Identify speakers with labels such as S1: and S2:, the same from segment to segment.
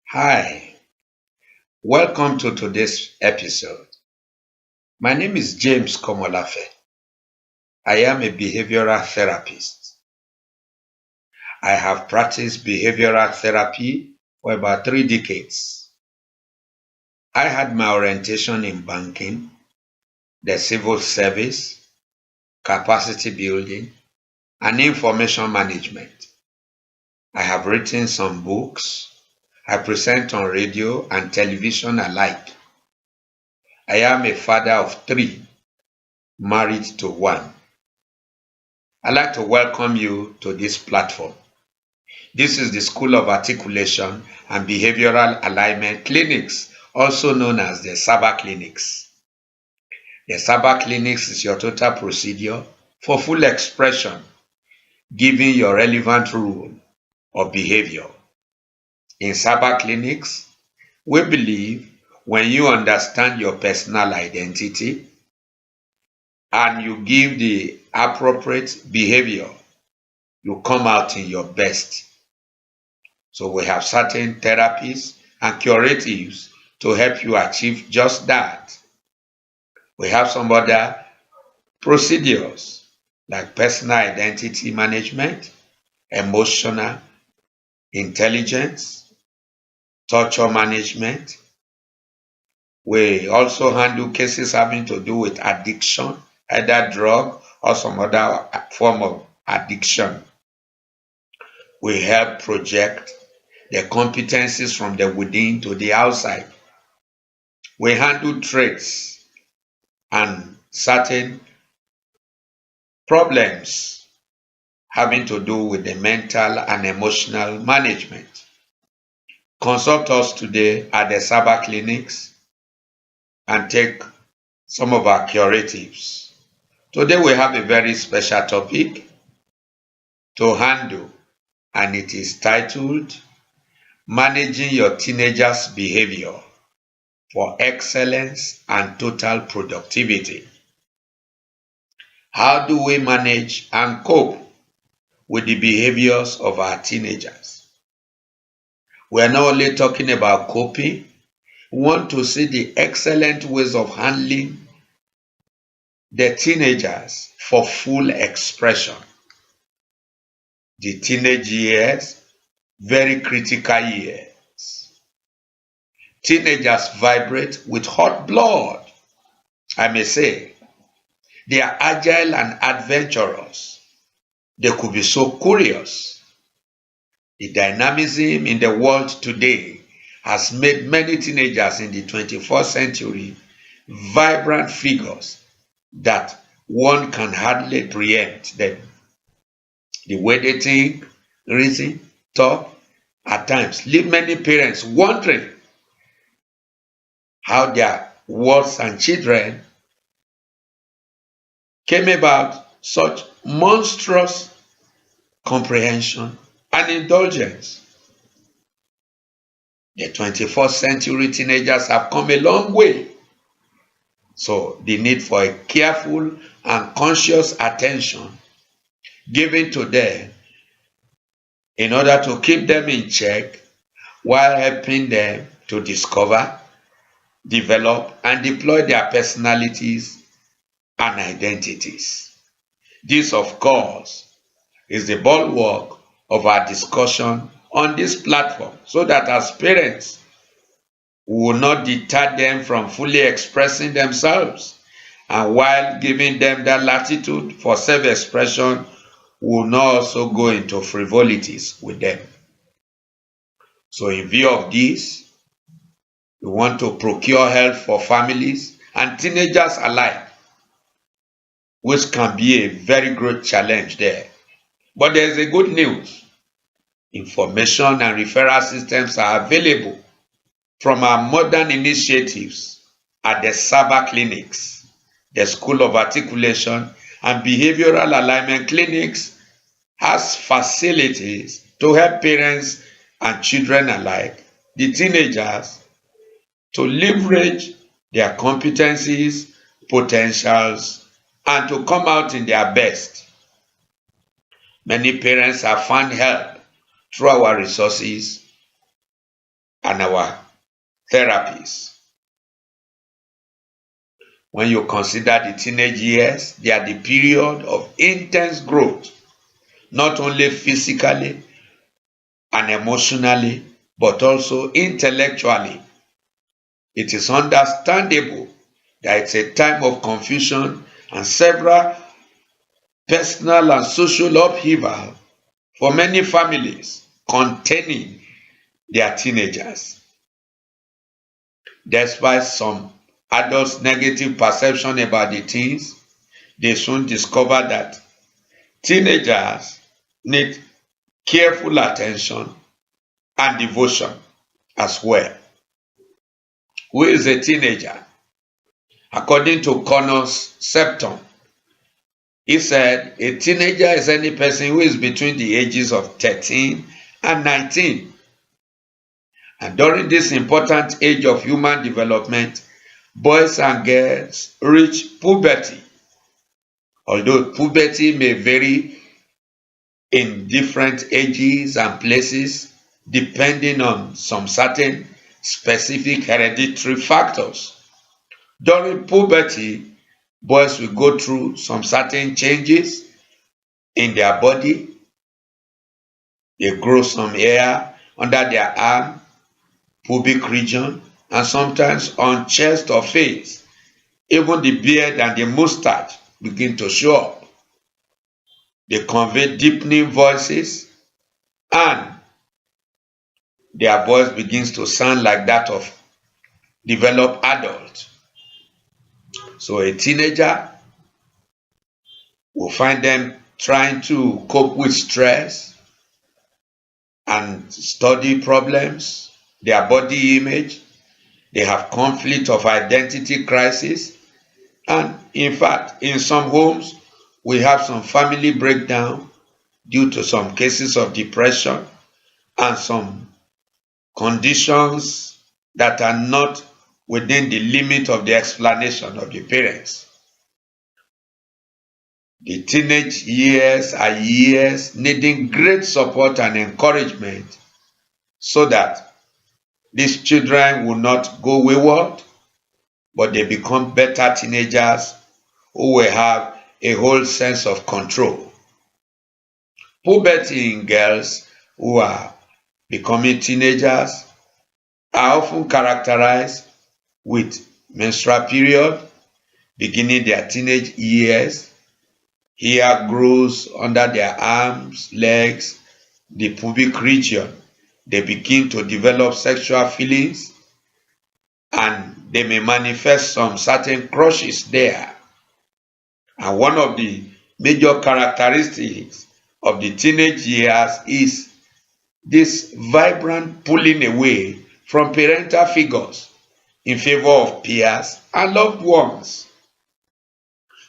S1: Hi, welcome to today's episode. My name is James Komolafe. I am a behavioral therapist. I have practiced behavioral therapy for about 3 decades. I had my orientation in banking, the civil service, capacity building, and information management. I have written some books. I present on radio and television alike. I am a father of 3, married to 1. I'd like to welcome you to this platform. This is the School of Articulation and Behavioral Alignment Clinics, also known as the SABA Clinics. The SABA Clinics is your total procedure for full expression, given your relevant rule or behavior. In SABA Clinics, we believe when you understand your personal identity and you give the appropriate behavior, you come out in your best. So we have certain therapies and curatives to help you achieve just that. We have some other procedures like personal identity management, emotional intelligence, torture management. We also handle cases having to do with addiction, either drug or some other form of addiction. We help project the competencies from the within to the outside. We handle traits and certain problems having to do with the mental and emotional management. Consult us today at the SABA Clinics and take some of our curatives. Today we have a very special topic to handle, and it is titled Managing Your Teenager's Behavior for Excellence and Total Productivity. How do we manage and cope with the behaviors of our teenagers? We are not only talking about coping, we want to see the excellent ways of handling the teenagers for full expression. The teenage years, very critical years. Teenagers vibrate with hot blood, I may say. They are agile and adventurous. They could be so curious. The dynamism in the world today has made many teenagers in the 21st century vibrant figures that one can hardly preempt them. The way they think, reason, talk, at times leave many parents wondering how their words and children came about such monstrous comprehension and indulgence. The 21st century teenagers have come a long way. So the need for a careful and conscious attention given to them in order to keep them in check while helping them to discover, develop, and deploy their personalities and identities. This, of course, is the bulwark of our discussion on this platform, so that as parents, we will not deter them from fully expressing themselves, and while giving them that latitude for self-expression, we will not also go into frivolities with them. So in view of this, we want to procure help for families and teenagers alike, which can be a very great challenge there. But there is a good news. Information and referral systems are available from our modern initiatives at the SABA Clinics, the School of Articulation and Behavioral Alignment Clinics has facilities to help parents and children alike, the teenagers, to leverage their competencies, potentials, and to come out in their best. Many parents have found help through our resources and our therapies. When you consider the teenage years, they are the period of intense growth, not only physically and emotionally, but also intellectually. It is understandable that it's a time of confusion and several personal and social upheaval for many families containing their teenagers. Despite some adults' negative perception about the teens, they soon discover that teenagers need careful attention and devotion as well. Who is a teenager? According to Connors Septon, he said a teenager is any person who is between the ages of 13 and 19. And during this important age of human development, boys and girls reach puberty. Although puberty may vary in different ages and places depending on some certain specific hereditary factors. During puberty, boys will go through some certain changes in their body. They grow some hair under their arm, pubic region, and sometimes on chest or face. Even the beard and the mustache begin to show up. They convey deepening voices, and their voice begins to sound like that of developed adults. So a teenager will find them trying to cope with stress and study problems, their body image. They have conflict of identity crisis. And in fact, in some homes, we have some family breakdown due to some cases of depression and some conditions that are not within the limit of the explanation of the parents. The teenage years are years needing great support and encouragement so that these children will not go wayward, but they become better teenagers who will have a whole sense of control. Puberty in girls who are becoming teenagers are often characterized with menstrual period, beginning their teenage years. Hair grows under their arms, legs, the pubic region. They begin to develop sexual feelings and they may manifest some certain crushes there. And one of the major characteristics of the teenage years is this vibrant pulling away from parental figures in favor of peers and loved ones.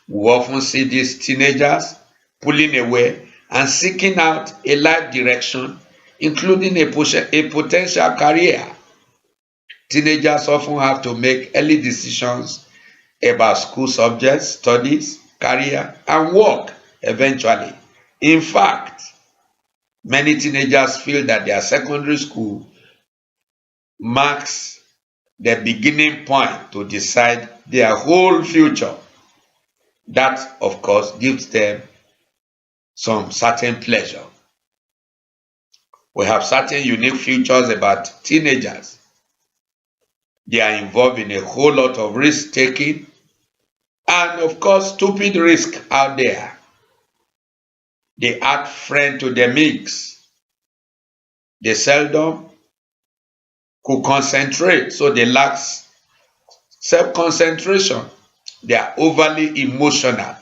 S1: We often see these teenagers pulling away and seeking out a life direction, including a potential career. Teenagers often have to make early decisions about school subjects, studies, career, and work eventually. In fact, many teenagers feel that their secondary school marks the beginning point to decide their whole future. That, of course, gives them some certain pleasure. We have certain unique features about teenagers. They are involved in a whole lot of risk taking and, of course, stupid risk out there. They act friend to the mix. They seldom could concentrate, so they lack self-concentration. They are overly emotional.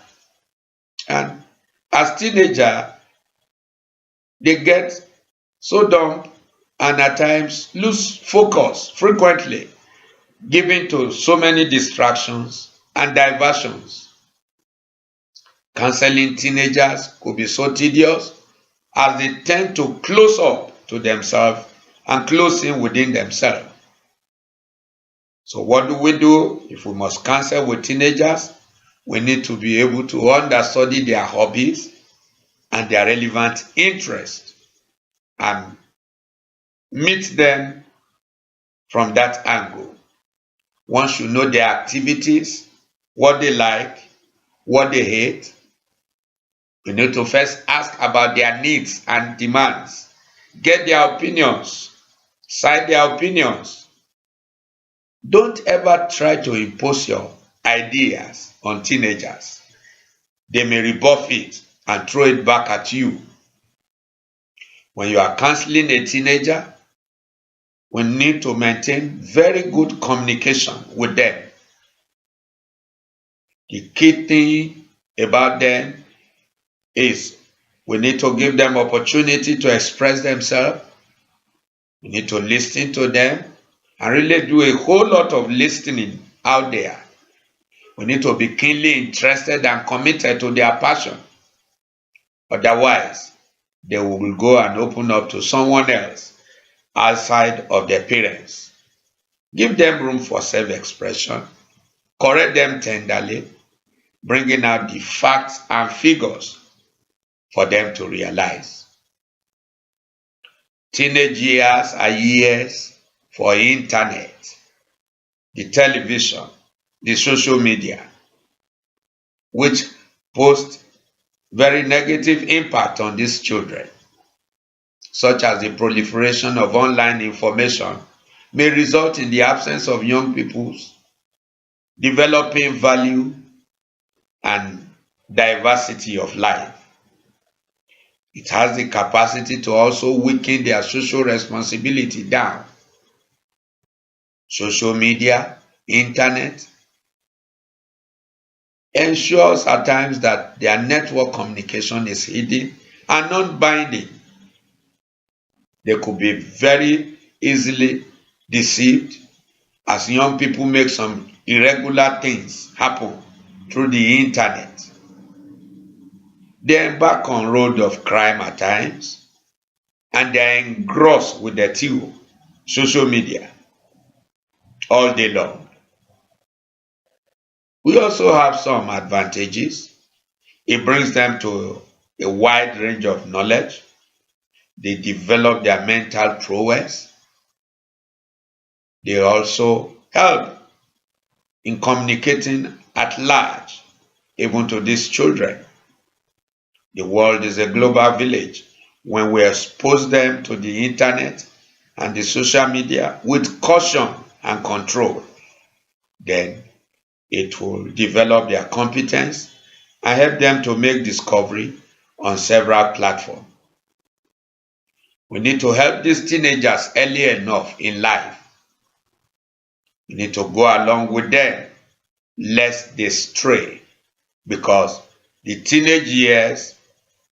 S1: And as teenagers, they get so dumb and at times lose focus frequently, given to so many distractions and diversions. Counseling teenagers could be so tedious as they tend to close up to themselves and close in within themselves. So what do we do if we must counsel with teenagers? We need to be able to understudy their hobbies and their relevant interests and meet them from that angle. One should know their activities, what they like, what they hate. We need to first ask about their needs and demands, get their opinions, cite their opinions. Don't ever try to impose your ideas on teenagers. They may rebuff it and throw it back at you. When you are counseling a teenager, we need to maintain very good communication with them. The key thing about them is we need to give them opportunity to express themselves. We need to listen to them and really do a whole lot of listening out there. We need to be keenly interested and committed to their passion. Otherwise, they will go and open up to someone else outside of their parents. Give them room for self-expression. Correct them tenderly, bringing out the facts and figures for them to realize. Teenage years are years for internet, the television, the social media, which post very negative impact on these children, such as the proliferation of online information may result in the absence of young people's developing value and diversity of life. It has the capacity to also weaken their social responsibility down. Social media, internet, ensures at times that their network communication is hidden and non-binding. They could be very easily deceived as young people make some irregular things happen through the internet. They embark on road of crime at times, and they are engrossed with the tool, social media, all day long. We also have some advantages. It brings them to a wide range of knowledge. They develop their mental prowess. They also help in communicating at large, even to these children. The world is a global village. When we expose them to the internet and the social media with caution and control, then it will develop their competence and help them to make discovery on several platforms. We need to help these teenagers early enough in life. We need to go along with them lest they stray, because the teenage years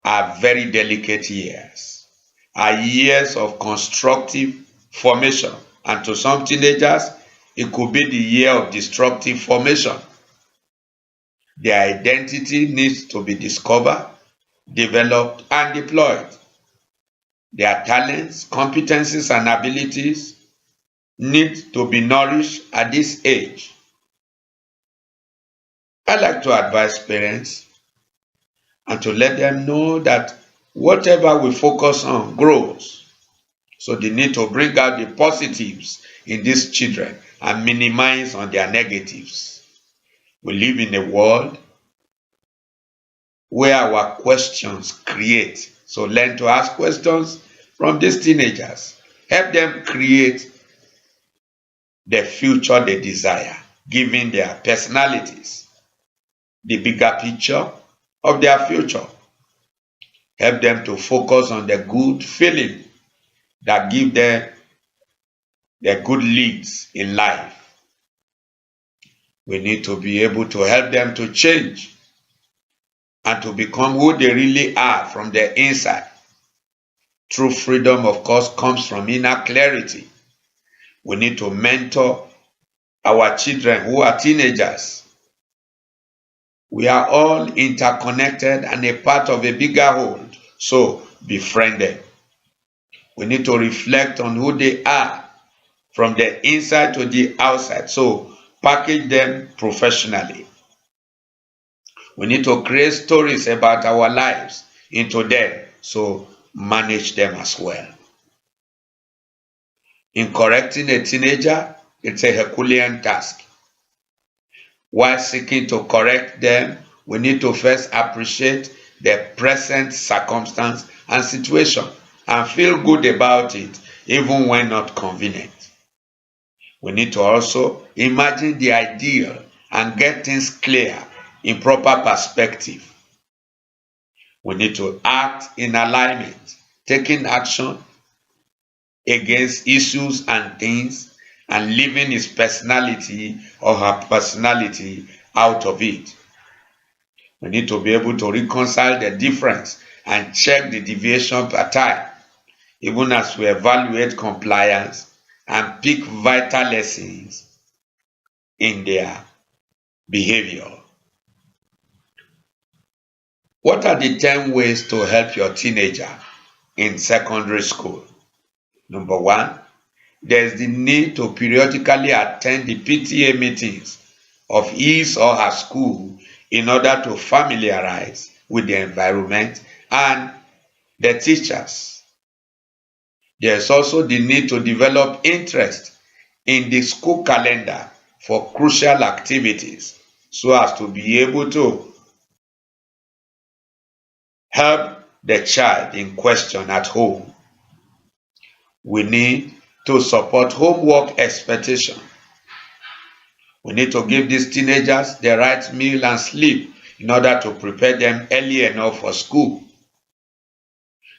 S1: are very delicate years, are years of constructive formation, and to some teenagers, it could be the year of destructive formation. Their identity needs to be discovered, developed, and deployed. Their talents, competencies, and abilities need to be nourished at this age. I like to advise parents and to let them know that whatever we focus on grows. So they need to bring out the positives in these children and minimize on their negatives. We live in a world where our questions create. So learn to ask questions from these teenagers. Help them create the future they desire, giving their personalities the bigger picture of their future. Help them to focus on the good feeling that give them the good leads in life. We need to be able to help them to change and to become who they really are from the inside. True freedom, of course, comes from inner clarity. We need to mentor our children who are teenagers. We are all interconnected and a part of a bigger whole, so befriend them. We need to reflect on who they are from the inside to the outside, so package them professionally. We need to create stories about our lives into them, so manage them as well. In correcting a teenager, it's a Herculean task. While seeking to correct them, we need to first appreciate their present circumstance and situation and feel good about it, even when not convenient. We need to also imagine the ideal and get things clear in proper perspective. We need to act in alignment, taking action against issues and things and leaving his personality or her personality out of it. We need to be able to reconcile the difference and check the deviation per time, even as we evaluate compliance and pick vital lessons in their behavior. What are the 10 ways to help your teenager in secondary school? Number one, there's the need to periodically attend the PTA meetings of his or her school in order to familiarize with the environment and the teachers. There's also the need to develop interest in the school calendar for crucial activities so as to be able to help the child in question at home. We need to support homework expectation. We need to give these teenagers the right meal and sleep in order to prepare them early enough for school.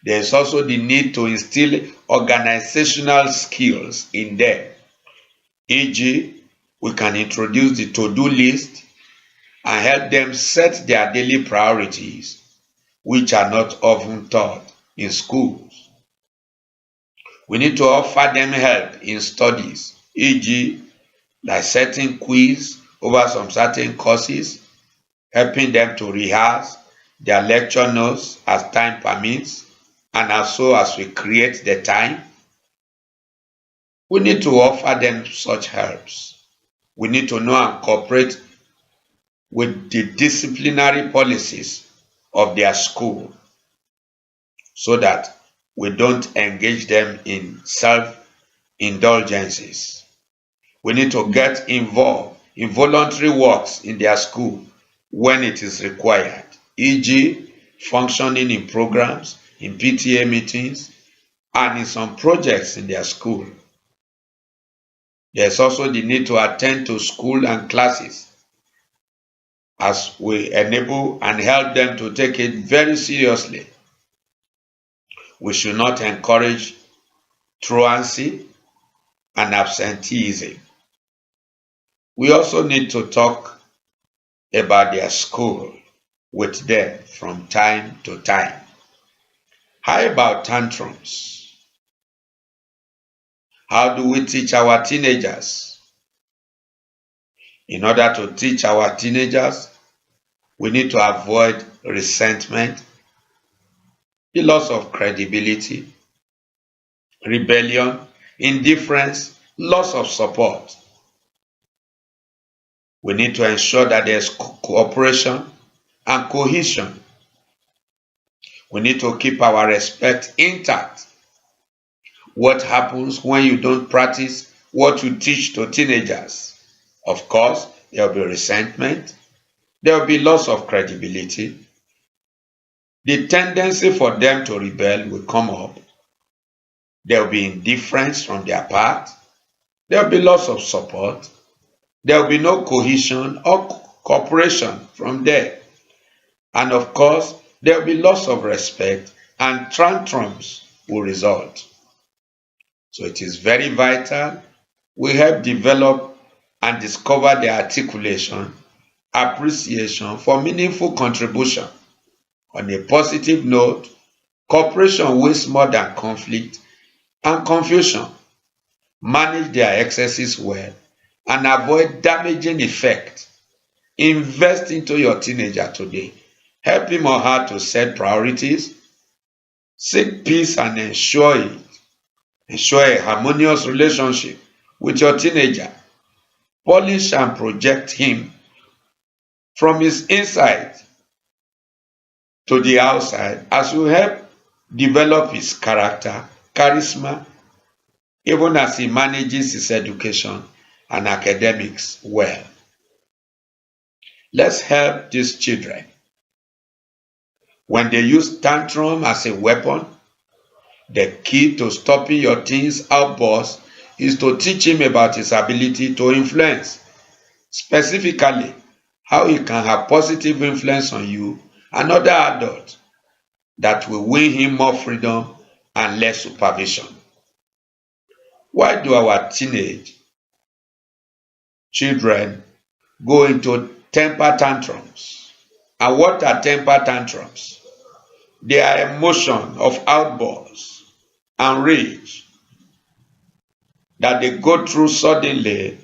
S1: There is also the need to instill organizational skills in them. E.g., we can introduce the to-do list and help them set their daily priorities, which are not often taught in schools. We need to offer them help in studies, e.g., like setting quiz over some certain courses, helping them to rehearse their lecture notes as time permits, and also as we create the time. We need to offer them such helps. We need to know and cooperate with the disciplinary policies of their school so that we don't engage them in self-indulgences. We need to get involved in voluntary works in their school when it is required, e.g., functioning in programs, in PTA meetings, and in some projects in their school. There's also the need to attend to school and classes as we enable and help them to take it very seriously. We should not encourage truancy and absenteeism. We also need to talk about their school with them from time to time. How about tantrums? How do we teach our teenagers? In order to teach our teenagers, we need to avoid resentment, the loss of credibility, rebellion, indifference, loss of support. We need to ensure that there's cooperation and cohesion. We need to keep our respect intact. What happens when you don't practice what you teach to teenagers? Of course, there will be resentment, there will be loss of credibility. The tendency for them to rebel will come up. There will be indifference from their part. There will be loss of support. There will be no cohesion or cooperation from there. And of course, there will be loss of respect and tantrums will result. So it is very vital we help develop and discover the articulation, appreciation for meaningful contribution. On a positive note, cooperation wastes more than conflict and confusion. Manage their excesses well and avoid damaging effect. Invest into your teenager today. Help him or her to set priorities. Seek peace and ensure a harmonious relationship with your teenager. Polish and project him from his inside to the outside as you help develop his character, charisma, even as he manages his education and academics well. Let's help these children. When they use tantrum as a weapon, the key to stopping your teen's outburst is to teach him about his ability to influence, specifically how he can have positive influence on you and other adults that will win him more freedom and less supervision. Why do our teenage children go into temper tantrums? And what are temper tantrums? They are emotions of outbursts and rage that they go through suddenly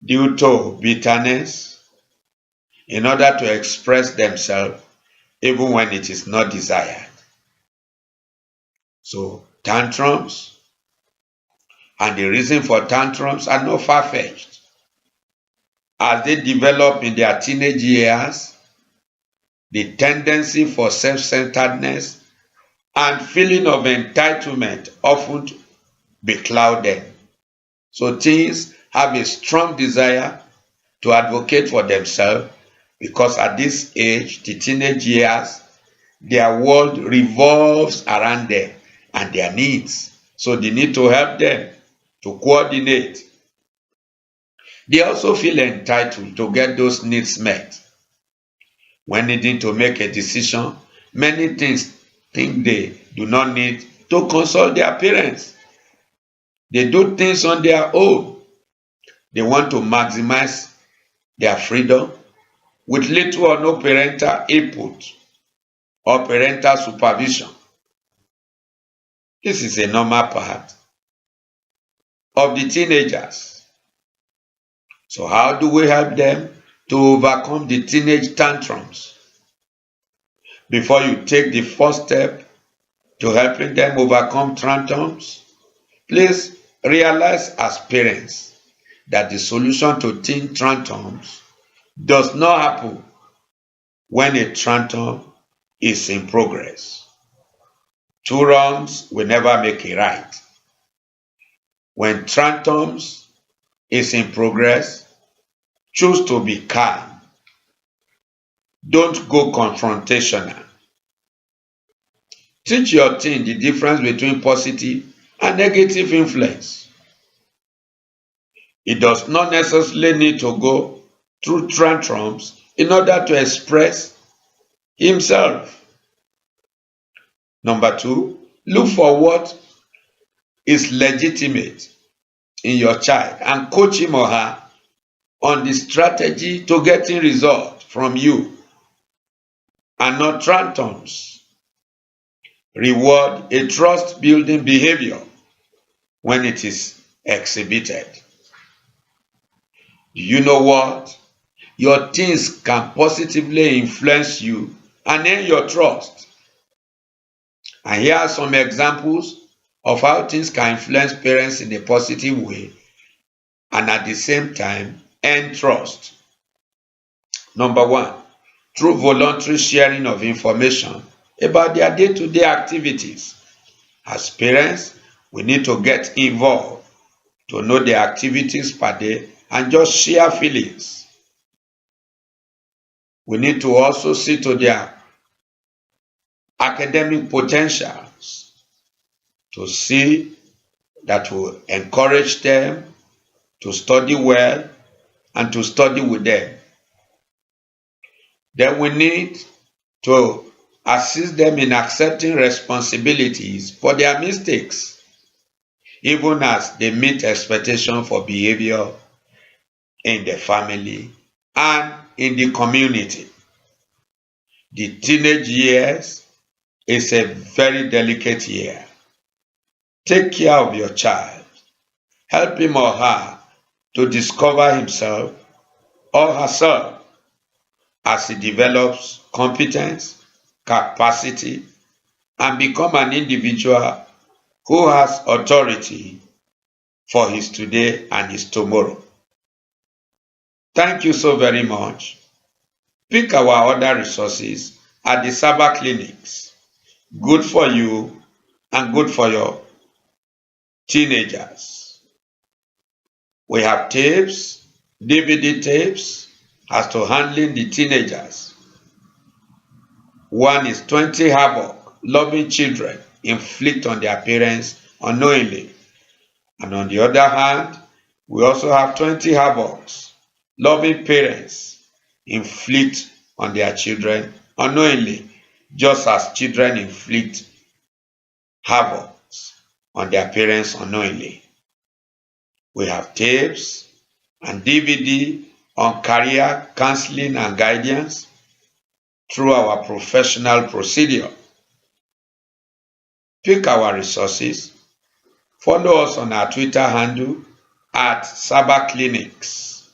S1: due to bitterness in order to express themselves even when it is not desired. So tantrums and the reason for tantrums are not far-fetched. As they develop in their teenage years, the tendency for self-centeredness and feeling of entitlement often becloud them. So teens have a strong desire to advocate for themselves because at this age, the teenage years, their world revolves around them and their needs. So they need to help them to coordinate. They also feel entitled to get those needs met. When needing to make a decision, many teens think they do not need to consult their parents. They do things on their own. They want to maximize their freedom with little or no parental input or parental supervision. This is a normal part of the teenagers. So how do we help them to overcome the teenage tantrums? Before you take the first step to helping them overcome tantrums, please realize as parents that the solution to teen tantrums does not happen when a tantrum is in progress. Two wrongs will never make a right. When tantrums is in progress, choose to be calm. Don't go confrontational. Teach your teen the difference between positive and negative influence. He does not necessarily need to go through tantrums in order to express himself. Number two, look for what is legitimate in your child and coach him or her on the strategy to getting results from you and not tantrums. Reward a trust-building behavior when it is exhibited. Do you know what? Your teens can positively influence you and earn your trust. And here are some examples of how teens can influence parents in a positive way and at the same time earn trust. Number one, through voluntary sharing of information about their day-to-day activities. As parents, we need to get involved to know their activities per day and just share feelings. We need to also see to their academic potentials to see that will encourage them to study well and to study with them. Then we need to assist them in accepting responsibilities for their mistakes, even as they meet expectations for behavior in the family and in the community. The teenage years is a very delicate year. Take care of your child. Help him or her to discover himself or herself as he develops competence, capacity, and become an individual who has authority for his today and his tomorrow. Thank you so very much. Pick our other resources at the SABA Clinics. Good for you and good for your teenagers. We have tapes, DVD tapes, as to handling the teenagers. One is 20 havoc loving children inflict on their parents unknowingly. And on the other hand, we also have 20 havocs loving parents inflict on their children unknowingly, just as children inflict havocs on their parents unknowingly. We have tapes and DVD on career counseling and guidance through our professional procedure. Pick our resources. Follow us on our Twitter handle at SABA Clinics.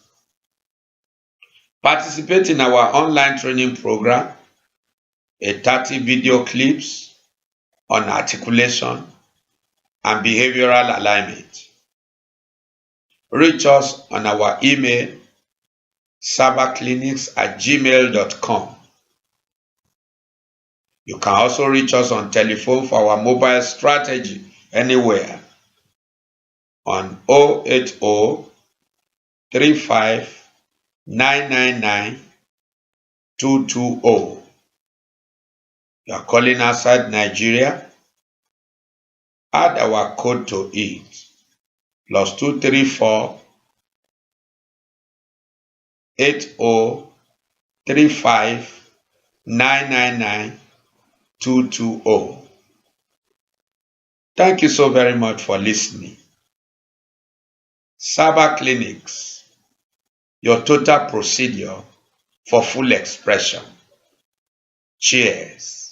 S1: Participate in our online training program, a 30 video clips on articulation and behavioral alignment. Reach us on our email sabaclinics@gmail.com. You can also reach us on telephone for our mobile strategy anywhere on 080 35 999 220. You are calling outside Nigeria, add our code to it, +234 80 35 999 220. Thank you so very much for listening. SABA Clinics, your total procedure for full expression. Cheers.